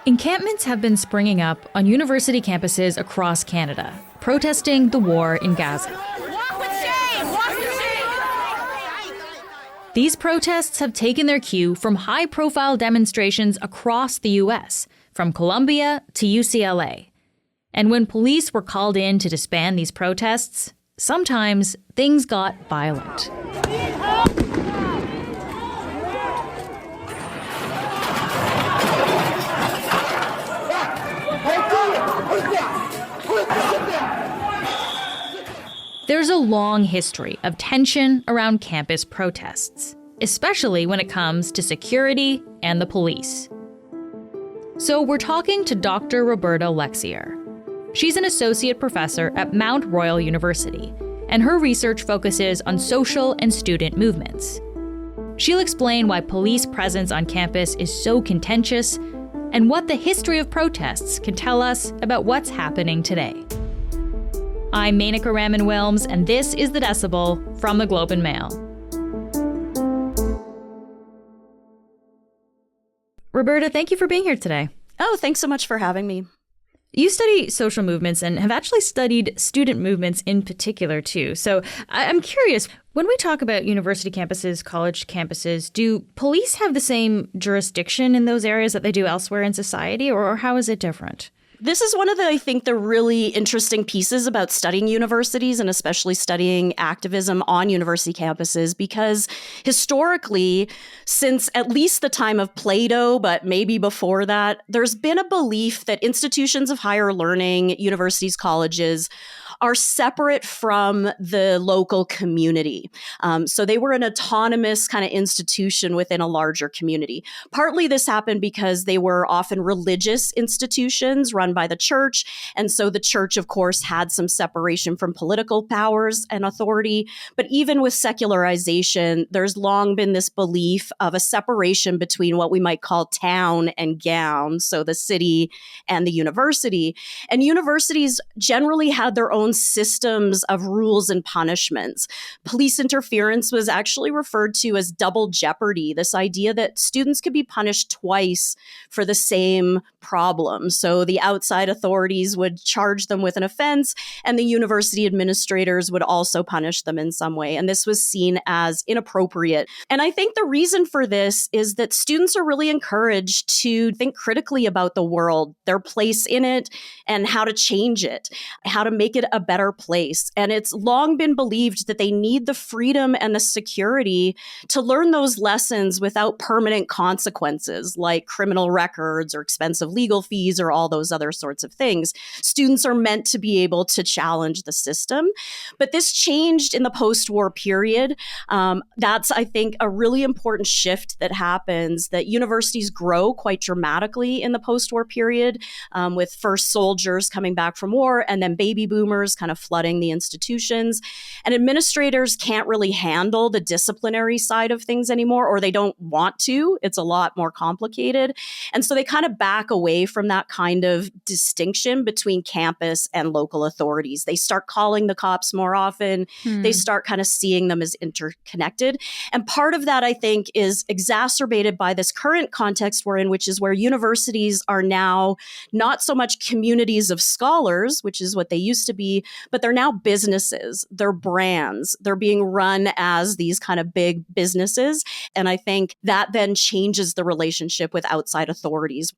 Encampments have been springing up on university campuses across Canada, protesting the war in Gaza. Walk with shame! Walk with shame! These protests have taken their cue from high-profile demonstrations across the U.S., from Columbia to UCLA. And when police were called in to disband these protests, sometimes things got violent. There's a long history of tension around campus protests, especially when it comes to security and the police. So we're talking to Dr. Roberta Lexier. She's an associate professor at Mount Royal University, and her research focuses on social and student movements. She'll explain why police presence on campus is so contentious and what the history of protests can tell us about what's happening today. I'm Menaka Raman-Wilms, and this is The Decibel from the Globe and Mail. Roberta, thank you for being here today. Oh, thanks so much for having me. You study social movements and have actually studied student movements in particular, too. So I'm curious, when we talk about university campuses, college campuses, do police have the same jurisdiction in those areas that they do elsewhere in society, or how is it different? This is one of the, I think, the really interesting pieces about studying universities and especially studying activism on university campuses, because historically, since at least the time of Plato, but maybe before that, there's been a belief that institutions of higher learning, universities, colleges, are separate from the local community. So they were an autonomous kind of institution within a larger community. Partly this happened because they were often religious institutions run by the church. And so the church, of course, had some separation from political powers and authority. But even with secularization, there's long been this belief of a separation between what we might call town and gown, so the city and the university. And universities generally had their own systems of rules and punishments. Police interference was actually referred to as double jeopardy, this idea that students could be punished twice for the same problem. So the outside authorities would charge them with an offense, and the university administrators would also punish them in some way. And this was seen as inappropriate. And I think the reason for this is that students are really encouraged to think critically about the world, their place in it, and how to change it, how to make it a better place. And it's long been believed that they need the freedom and the security to learn those lessons without permanent consequences like criminal records or expensive legal fees or all those other sorts of things. Students are meant to be able to challenge the system. But this changed in the post-war period. That's, I think, a really important shift that happens, that universities grow quite dramatically in the post-war period, with first soldiers coming back from war and then baby boomers kind of flooding the institutions. And administrators can't really handle the disciplinary side of things anymore, or they don't want to. It's a lot more complicated. And so they kind of back away from that kind of distinction between campus and local authorities. They start calling the cops more often. They start kind of seeing them as interconnected. And part of that, I think, is exacerbated by this current context we're in, which is where universities are now not so much communities of scholars, which is what they used to be, but they're now businesses, they're brands, they're being run as these kind of big businesses. And I think that then changes the relationship with outside authorities.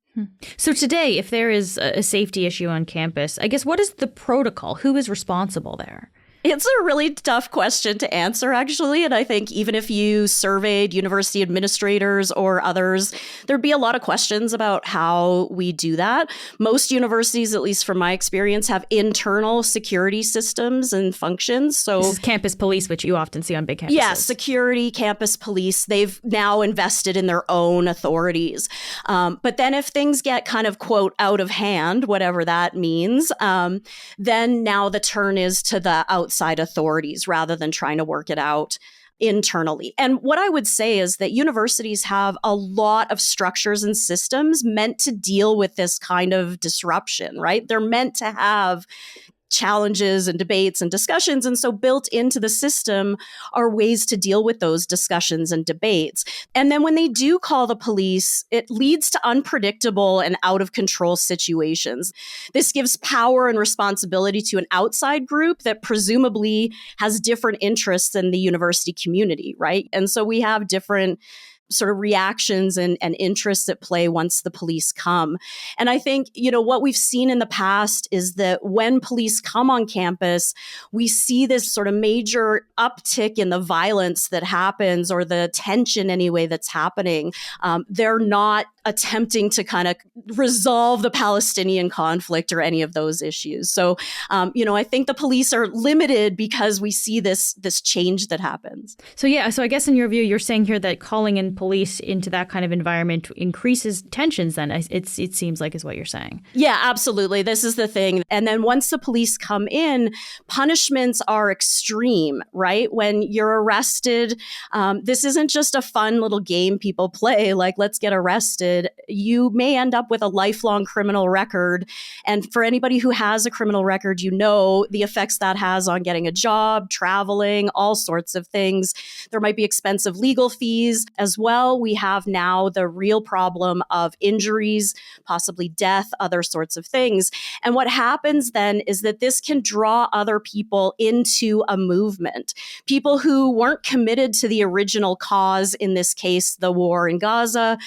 So today, if there is a safety issue on campus, I guess what is the protocol? Who is responsible there? It's a really tough question to answer, actually. And I think even if you surveyed university administrators or others, there'd be a lot of questions about how we do that. Most universities, at least from my experience, have internal security systems and functions. So this is campus police, which you often see on big campuses. Yeah, security, campus police. They've now invested in their own authorities. But then if things get kind of, quote, out of hand, whatever that means, then now the turn is to the outside authorities rather than trying to work it out internally. And what I would say is that universities have a lot of structures and systems meant to deal with this kind of disruption, right? They're meant to have challenges and debates and discussions. And so built into the system are ways to deal with those discussions and debates. And then when they do call the police, it leads to unpredictable and out of control situations. This gives power and responsibility to an outside group that presumably has different interests than the university community, right? And so we have different sort of reactions and interests at play once the police come. And I think, what we've seen in the past is that when police come on campus, we see this sort of major uptick in the violence that happens, or the tension anyway that's happening. They're not attempting to kind of resolve the Palestinian conflict or any of those issues. So, I think the police are limited because we see this change that happens. So I guess in your view, you're saying here that calling in police into that kind of environment increases tensions then, it seems like, is what you're saying. Yeah, absolutely. This is the thing. And then once the police come in, punishments are extreme, right? When you're arrested, this isn't just a fun little game people play, like let's get arrested. You may end up with a lifelong criminal record. And for anybody who has a criminal record, the effects that has on getting a job, traveling, all sorts of things. There might be expensive legal fees as well. We have now the real problem of injuries, possibly death, other sorts of things. And what happens then is that this can draw other people into a movement. People who weren't committed to the original cause, in this case, the war in Gaza,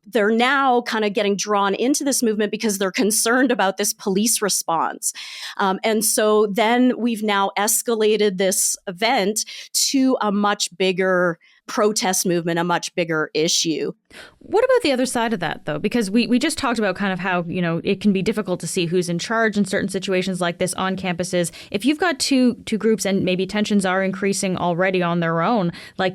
they're now kind of getting drawn into this movement because they're concerned about this police response. And so then we've now escalated this event to a much bigger protest movement, a much bigger issue. What about the other side of that, though? Because we just talked about kind of how, it can be difficult to see who's in charge in certain situations like this on campuses. If you've got two groups and maybe tensions are increasing already on their own, I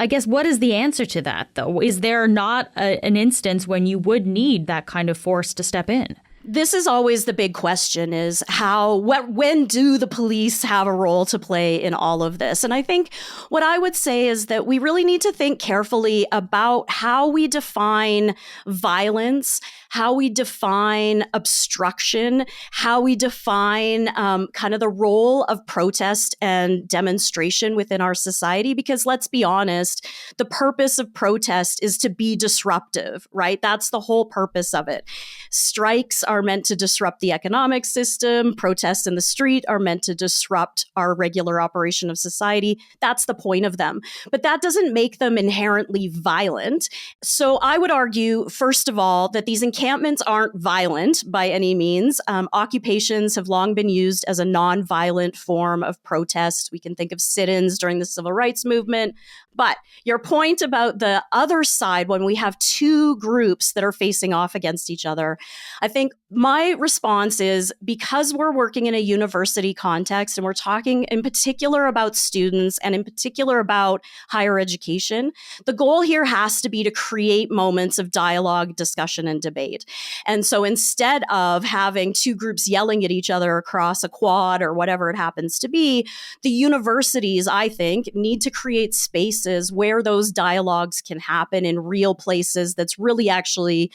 guess what is the answer to that, though? Is there not an instance when you would need that kind of force to step in? This is always the big question, is when do the police have a role to play in all of this? And I think what I would say is that we really need to think carefully about how we define violence, how we define obstruction, how we define kind of the role of protest and demonstration within our society. Because let's be honest, the purpose of protest is to be disruptive, right? That's the whole purpose of it. Strikes are meant to disrupt the economic system. Protests in the street are meant to disrupt our regular operation of society. That's the point of them. But that doesn't make them inherently violent. So I would argue, first of all, that these encampments aren't violent by any means. Occupations have long been used as a non-violent form of protest. We can think of sit-ins during the civil rights movement. But your point about the other side, when we have two groups that are facing off against each other, I think my response is, because we're working in a university context and we're talking in particular about students and in particular about higher education, the goal here has to be to create moments of dialogue, discussion, and debate. And so instead of having two groups yelling at each other across a quad or whatever it happens to be, the universities, I think, need to create spaces where those dialogues can happen in real places that's really actually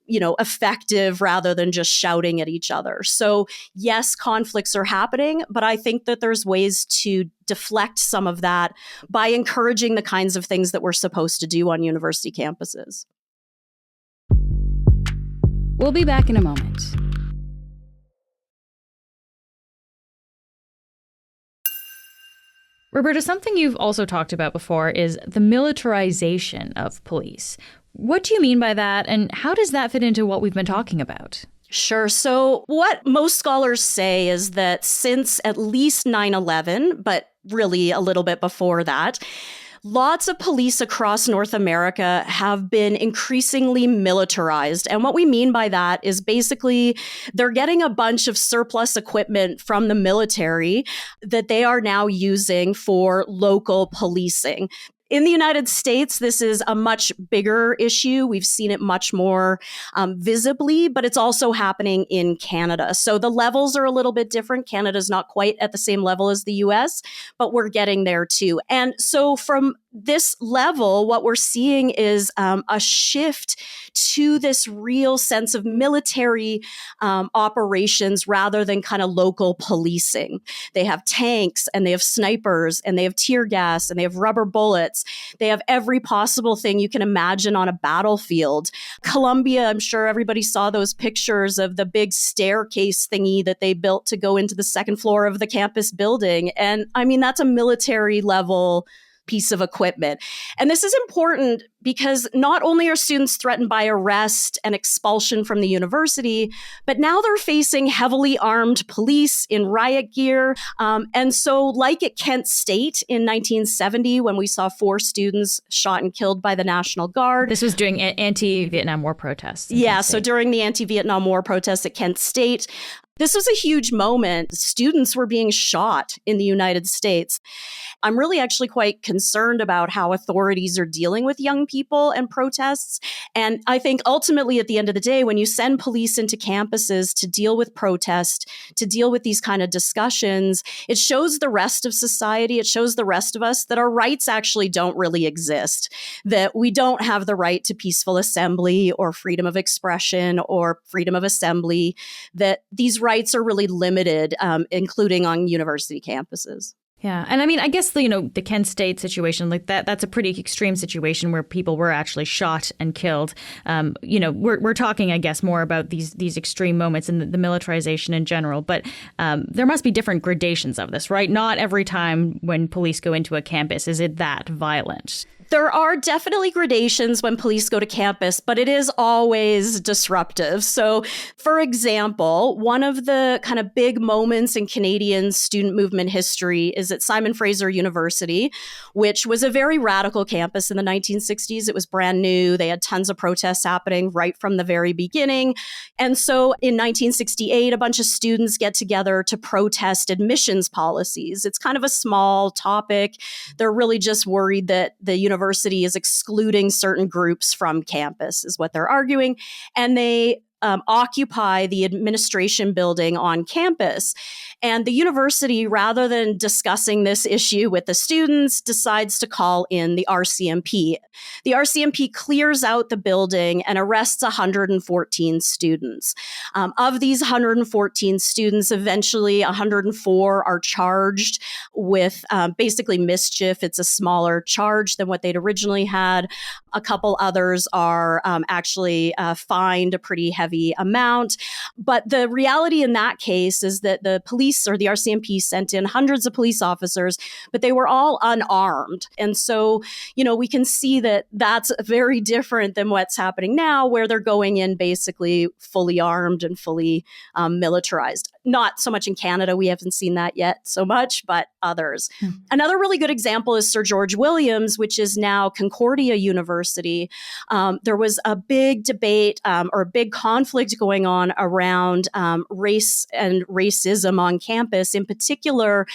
effective, rather than just shouting at each other. So yes, conflicts are happening, but I think that there's ways to deflect some of that by encouraging the kinds of things that we're supposed to do on university campuses. We'll be back in a moment. Roberta, something you've also talked about before is the militarization of police. What do you mean by that, and how does that fit into what we've been talking about? Sure. So what most scholars say is that since at least 9/11, but really a little bit before that, lots of police across North America have been increasingly militarized. And what we mean by that is basically they're getting a bunch of surplus equipment from the military that they are now using for local policing. In the United States, this is a much bigger issue. We've seen it much more visibly, but it's also happening in Canada. So the levels are a little bit different. Canada's not quite at the same level as the US, but we're getting there too. And so from this level, what we're seeing is a shift to this real sense of military operations rather than kind of local policing. They have tanks and they have snipers and they have tear gas and they have rubber bullets. They have every possible thing you can imagine on a battlefield. Columbia, I'm sure everybody saw those pictures of the big staircase thingy that they built to go into the second floor of the campus building. And I mean, that's a military level piece of equipment. And this is important because not only are students threatened by arrest and expulsion from the university, but now they're facing heavily armed police in riot gear. And so like at Kent State in 1970, when we saw 4 students shot and killed by the National Guard. This was during anti-Vietnam War protests. Yeah, so during the anti-Vietnam War protests at Kent State, this was a huge moment. Students were being shot in the United States. I'm really actually quite concerned about how authorities are dealing with young people and protests. And I think ultimately at the end of the day, when you send police into campuses to deal with protest, to deal with these kind of discussions, it shows the rest of society, it shows the rest of us that our rights actually don't really exist, that we don't have the right to peaceful assembly or freedom of expression or freedom of assembly, that these rights are really limited, including on university campuses. Yeah. And I mean, I guess, the Kent State situation, like that's a pretty extreme situation where people were actually shot and killed. We're talking, I guess, more about these extreme moments and the militarization in general. But there must be different gradations of this, right? Not every time when police go into a campus is it that violent. There are definitely gradations when police go to campus, but it is always disruptive. So, for example, one of the kind of big moments in Canadian student movement history is at Simon Fraser University, which was a very radical campus in the 1960s. It was brand new. They had tons of protests happening right from the very beginning. And so in 1968, a bunch of students get together to protest admissions policies. It's kind of a small topic. They're really just worried that the university is excluding certain groups from campus, is what they're arguing. And they occupy the administration building on campus. And the university, rather than discussing this issue with the students, decides to call in the RCMP. The RCMP clears out the building and arrests 114 students. Of these 114 students, eventually 104 are charged with basically mischief. It's a smaller charge than what they'd originally had. A couple others are actually fined a pretty heavy amount. But the reality in that case is that the police or the RCMP sent in hundreds of police officers, but they were all unarmed. And so, we can see that that's very different than what's happening now, where they're going in basically fully armed and fully militarized. Not so much in Canada. We haven't seen that yet so much, but others. Another really good example is Sir George Williams, which is now Concordia University. There was a big debate or a big conflict going on around race and racism on campus, in particular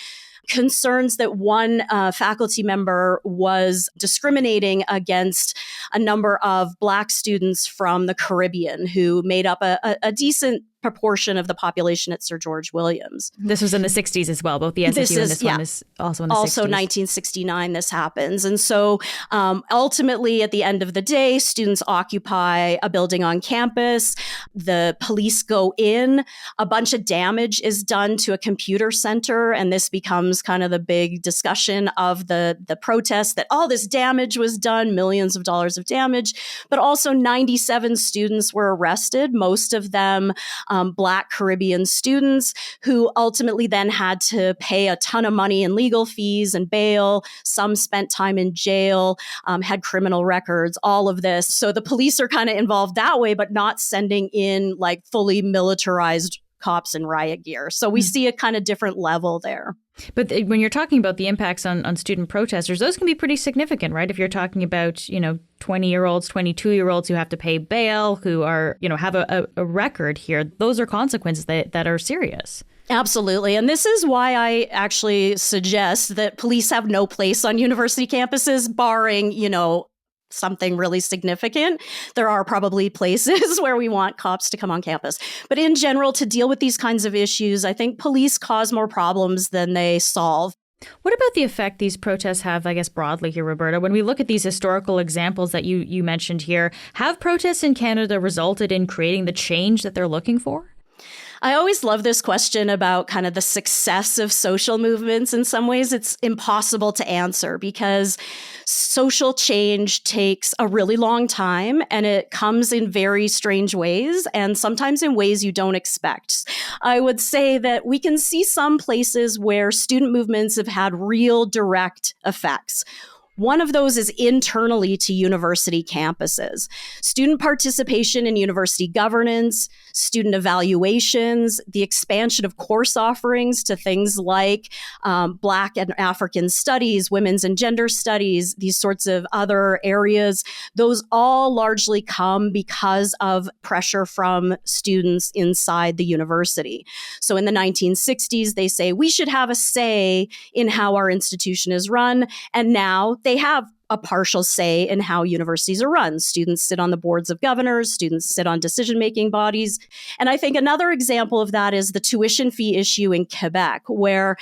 concerns that one faculty member was discriminating against a number of Black students from the Caribbean who made up a decent proportion of the population at Sir George Williams. This was in the 60s as well. Both the SSU and this one is also in the 60s. Also 1969 this happens. And so ultimately, at the end of the day, students occupy a building on campus. The police go in. A bunch of damage is done to a computer center. And this becomes kind of the big discussion of the protest, that all this damage was done, millions of dollars of damage. But also 97 students were arrested, most of them Black Caribbean students, who ultimately then had to pay a ton of money in legal fees and bail. Some spent time in jail, had criminal records, all of this. So the police are kind of involved that way, but not sending in like fully militarized cops in riot gear. So we see a kind of different level there. But when you're talking about the impacts on student protesters, those can be pretty significant, right? If you're talking about, 20-year-olds, 22-year-olds who have to pay bail, who are, have a record here, those are consequences that are serious. Absolutely. And this is why I actually suggest that police have no place on university campuses, barring, something really significant. There are probably places where we want cops to come on campus. But in general, to deal with these kinds of issues, I think police cause more problems than they solve. What about the effect these protests have, I guess, broadly here, Roberta? When we look at these historical examples that you mentioned here, have protests in Canada resulted in creating the change that they're looking for? I always love this question about kind of the success of social movements. In some ways, it's impossible to answer because social change takes a really long time and it comes in very strange ways and sometimes in ways you don't expect. I would say that we can see some places where student movements have had real direct effects. One of those is internally to university campuses. Student participation in university governance, student evaluations, the expansion of course offerings to things like Black and African studies, women's and gender studies, these sorts of other areas, those all largely come because of pressure from students inside the university. So in the 1960s, they say we should have a say in how our institution is run, and now they have a partial say in how universities are run. Students sit on the boards of governors, students sit on decision-making bodies. And I think another example of that is the tuition fee issue in Quebec, where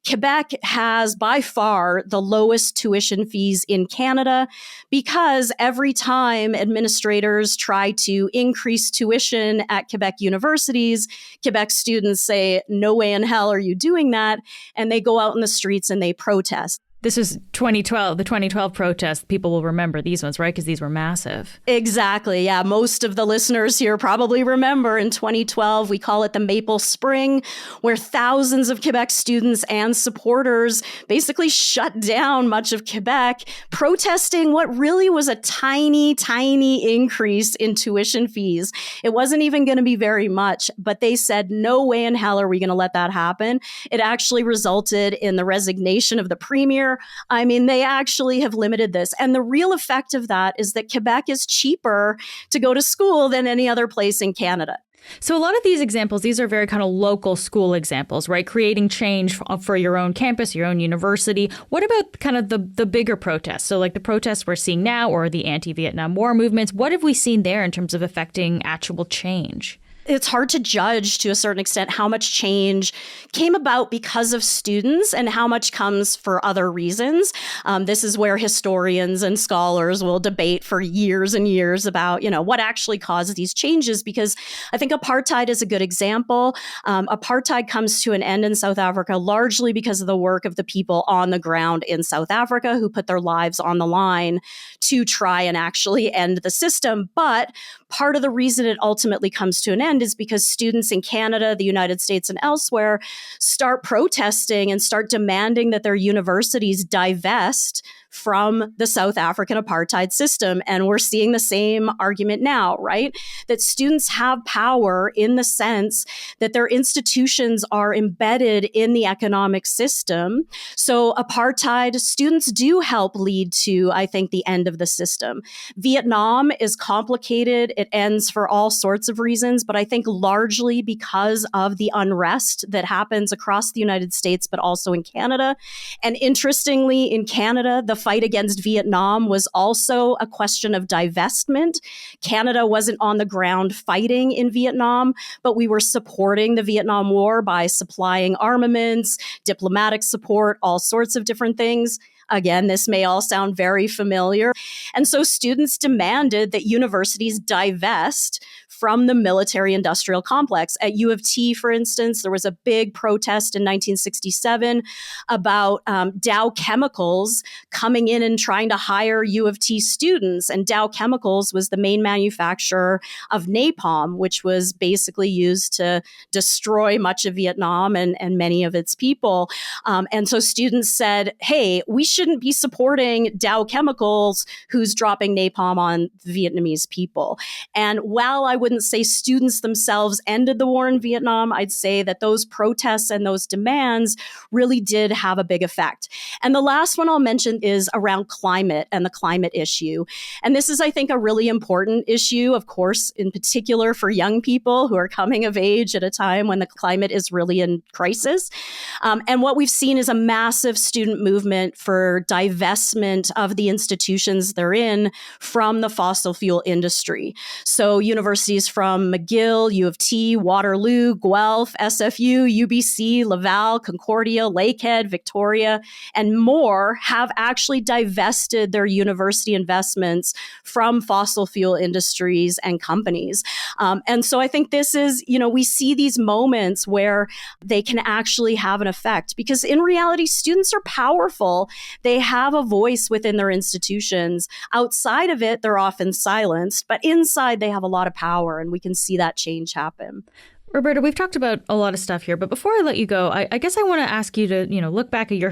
Quebec has by far the lowest tuition fees in Canada because every time administrators try to increase tuition at Quebec universities, Quebec students say, no way in hell are you doing that? And they go out in the streets and they protest. This was 2012, the 2012 protests. People will remember these ones, right? Because these were massive. Exactly. Yeah. Most of the listeners here probably remember in 2012, we call it the Maple Spring, where thousands of Quebec students and supporters basically shut down much of Quebec, protesting what really was a tiny, tiny increase in tuition fees. It wasn't even going to be very much, but they said, no way in hell are we going to let that happen. It actually resulted in the resignation of the premier. I mean, they actually have limited this. And the real effect of that is that Quebec is cheaper to go to school than any other place in Canada. So a lot of these examples, these are very kind of local school examples, right? Creating change for your own campus, your own university. What about kind of the bigger protests? So like the protests we're seeing now or the anti-Vietnam War movements, what have we seen there in terms of affecting actual change? It's hard to judge to a certain extent how much change came about because of students and how much comes for other reasons. This is where historians and scholars will debate for years and years about, what actually caused these changes, because I think apartheid is a good example. Apartheid comes to an end in South Africa largely because of the work of the people on the ground in South Africa who put their lives on the line to try and actually end the system. But part of the reason it ultimately comes to an end is because students in Canada, the United States, and elsewhere start protesting and start demanding that their universities divest from the South African apartheid system. And we're seeing the same argument now, right? That students have power in the sense that their institutions are embedded in the economic system. So apartheid, students do help lead to, I think, the end of the system. Vietnam is complicated. It ends for all sorts of reasons, but I think largely because of the unrest that happens across the United States, but also in Canada. And interestingly, in Canada, the fight against Vietnam was also a question of divestment. Canada wasn't on the ground fighting in Vietnam, but we were supporting the Vietnam War by supplying armaments, diplomatic support, all sorts of different things. Again, this may all sound very familiar. And so students demanded that universities divest from the military-industrial complex. At U of T, for instance, there was a big protest in 1967 about Dow Chemicals coming in and trying to hire U of T students. And Dow Chemicals was the main manufacturer of napalm, which was basically used to destroy much of Vietnam and many of its people. And so students said, hey, we shouldn't be supporting Dow Chemicals, who's dropping napalm on the Vietnamese people. And while I wouldn't say students themselves ended the war in Vietnam, I'd say that those protests and those demands really did have a big effect. And the last one I'll mention is around climate and the climate issue. And this is, I think, a really important issue, of course, in particular for young people who are coming of age at a time when the climate is really in crisis. And what we've seen is a massive student movement for divestment of the institutions they're in from the fossil fuel industry. So universities universities from McGill, U of T, Waterloo, Guelph, SFU, UBC, Laval, Concordia, Lakehead, Victoria, and more have actually divested their university investments from fossil fuel industries and companies. And so I think this is, we see these moments where they can actually have an effect because in reality, students are powerful. They have a voice within their institutions. Outside of it, they're often silenced, but inside they have a lot of power, and we can see that change happen. Roberta, we've talked about a lot of stuff here, but before I let you go, I guess I want to ask you to, look back at your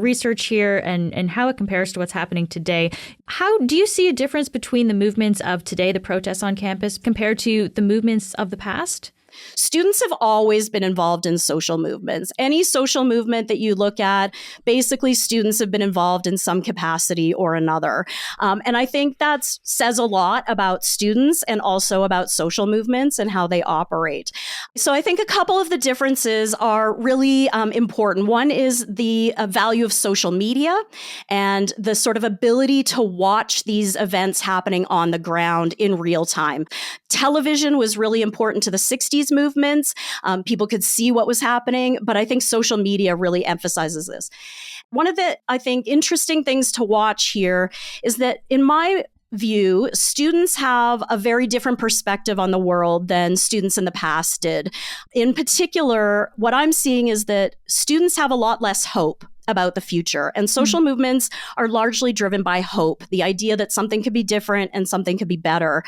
research here and how it compares to what's happening today. How do you see a difference between the movements of today, the protests on campus, compared to the movements of the past? Students have always been involved in social movements. Any social movement that you look at, basically students have been involved in some capacity or another. And I think that says a lot about students and also about social movements and how they operate. So I think a couple of the differences are really important. One is the value of social media and the sort of ability to watch these events happening on the ground in real time. Television was really important to the 60s movements. People could see what was happening, but I think social media really emphasizes this. One of the, I think, interesting things to watch here is that in my view, students have a very different perspective on the world than students in the past did. In particular, what I'm seeing is that students have a lot less hope about the future. And social movements are largely driven by hope, the idea that something could be different and something could be better.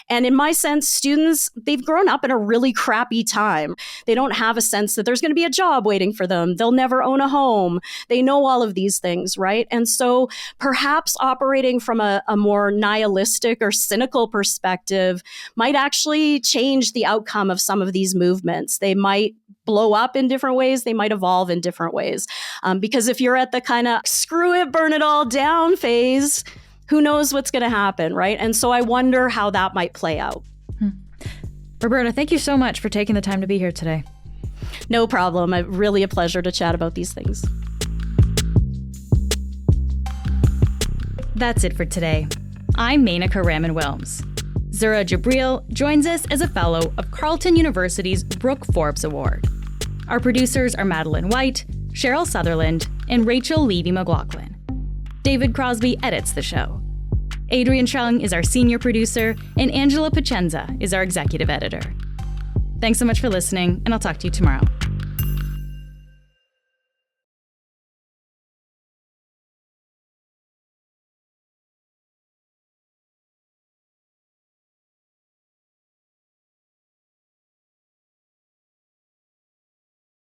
And in my sense, students, they've grown up in a really crappy time. They don't have a sense that there's going to be a job waiting for them. They'll never own a home. They know all of these things, right? And so perhaps operating from a more nihilistic or cynical perspective might actually change the outcome of some of these movements. They might blow up in different ways. They might evolve in different ways. Because if you're at the kind of screw it, burn it all down phase, who knows what's going to happen, right? And so I wonder how that might play out. Roberta, thank you so much for taking the time to be here today. No problem. Really a pleasure to chat about these things. That's it for today. I'm Menaka Raman-Wilms. Zura Jibril joins us as a fellow of Carleton University's Brooke Forbes Award. Our producers are Madeline White, Cheryl Sutherland, and Rachel Levy-McLaughlin. David Crosby edits the show. Adrian Chung is our senior producer, and Angela Pacenza is our executive editor. Thanks so much for listening, and I'll talk to you tomorrow.